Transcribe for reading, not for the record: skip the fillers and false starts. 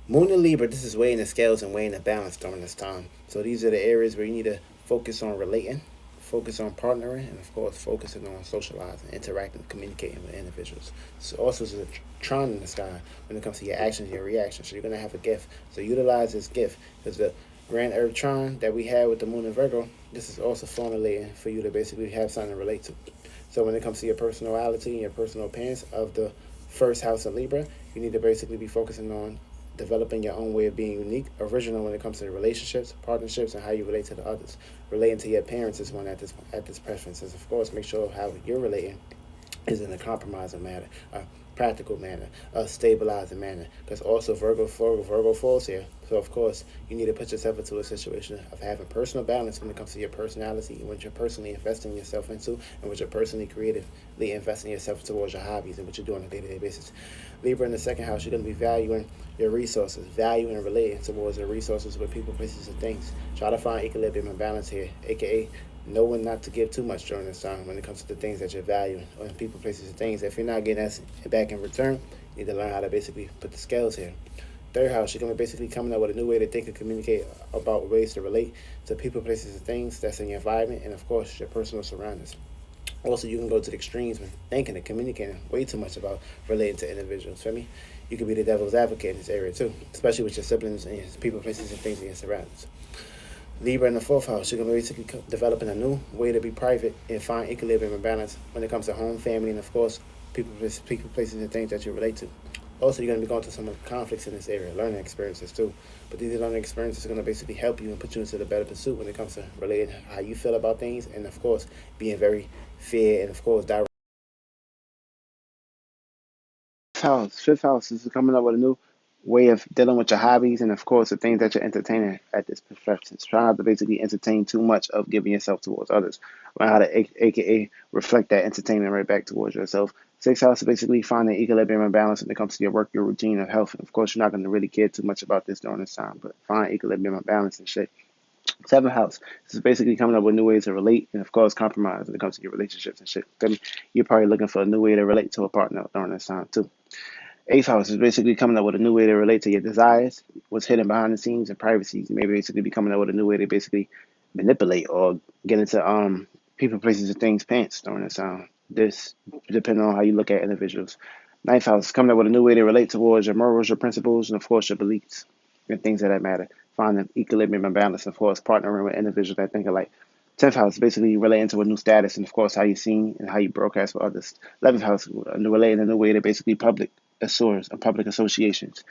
Moon and Libra, this is weighing the scales and weighing the balance during this time. So these are the areas where you need to focus on relating, focus on partnering, and of course, focusing on socializing, interacting, communicating with individuals. So also, there's a Tron in the sky when it comes to your actions, your reactions. So you're gonna have a gift. So utilize this gift because the Grand Earth Tron that we had with the Moon and Virgo, this is also formulating for you to basically have something to relate to. So when it comes to your personality and your personal appearance of the first house of Libra, you need to basically be focusing on developing your own way of being unique, original when it comes to relationships, partnerships, and how you relate to the others. Relating to your parents is one at this preferences. Of course, make sure how you're relating is in a compromising manner, a practical manner, a stabilizing manner. Because also Virgo falls here. So of course you need to put yourself into a situation of having personal balance when it comes to your personality and what you're personally investing yourself into and what you're personally creatively investing yourself towards your hobbies and what you're doing on a day-to-day basis. Libra in the second house, you're going to be valuing your resources, valuing and relating towards your resources with people, places, and things. Try to find equilibrium and balance here, aka knowing not to give too much during this time when it comes to the things that you're valuing or people, places, and things. If you're not getting that back in return, you need to learn how to basically put the scales here. Third house, you're going to basically coming up with a new way to think and communicate about ways to relate to people, places, and things that's in your environment, and of course, your personal surroundings. Also, you can go to the extremes when thinking and communicating way too much about relating to individuals. For me, you could be the devil's advocate in this area too, especially with your siblings and your people, places, and things in your surroundings. Libra in the fourth house, you're going to basically developing a new way to be private and find equilibrium and balance when it comes to home, family, and of course, people, places, and things that you relate to. Also, you're going to be going through some conflicts in this area, learning experiences too. But these learning experiences are going to basically help you and put you into the better pursuit when it comes to relating how you feel about things, and of course, being very fair and of course direct. Fifth house is coming up with a new way of dealing with your hobbies and of course the things that you're entertaining at this perfection. Try not to basically entertain too much of giving yourself towards others. Learn how to aka reflect that entertainment right back towards yourself. Sixth house is basically finding equilibrium and balance when it comes to your work, your routine, and health. And of course, you're not going to really care too much about this during this time, but find equilibrium and balance and shit. Seventh house. This is basically coming up with new ways to relate and, of course, compromise when it comes to your relationships and shit. You're probably looking for a new way to relate to a partner during this time, too. Eighth house is basically coming up with a new way to relate to your desires, what's hidden behind the scenes, and privacy. You may basically be coming up with a new way to basically manipulate or get into people, places, and things pants during this time. This depending on how you look at individuals. Ninth house is coming up with a new way to relate towards your morals, your principles, and of course your beliefs and things of that matter. Finding equilibrium and balance, of course, partnering with individuals that think alike. 10th house basically relating to a new status and of course how you seen and how you broadcast for others. 11th house relating in a new way to basically public assures and public associations.